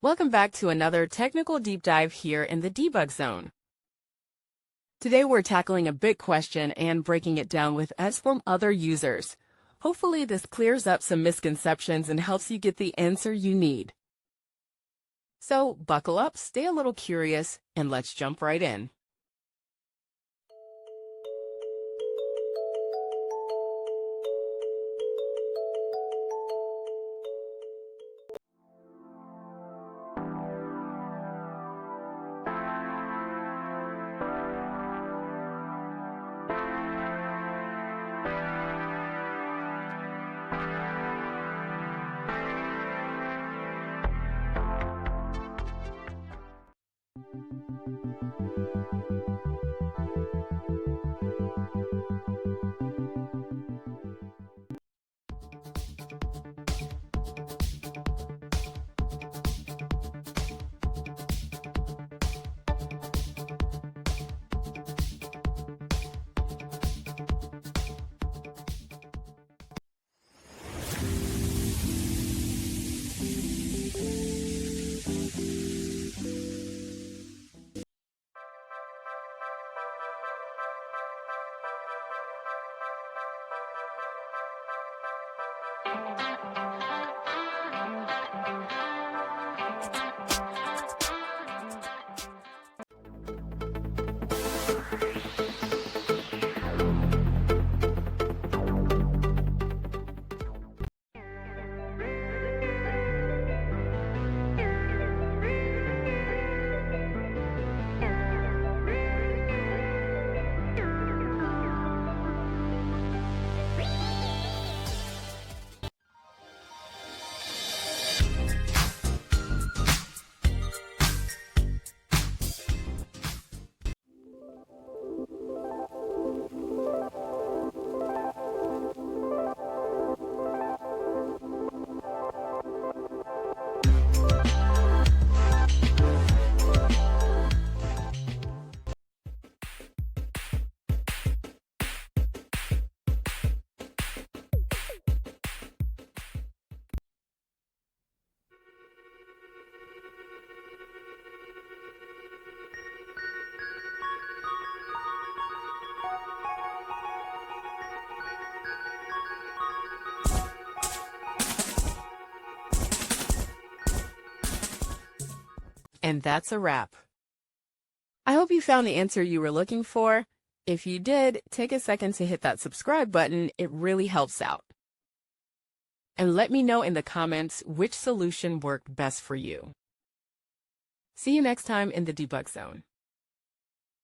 Welcome back to another technical deep dive here in the Debug Zone. Today we're tackling a big question and breaking it down with us from other users. Hopefully this clears up some misconceptions and helps you get the answer you need. So buckle up, stay a little curious, and let's jump right in. And that's a wrap. I hope you found the answer you were looking for. If you did, take a second to hit that subscribe button. It really helps out. And let me know in the comments which solution worked best for you. See you next time in the Debug Zone.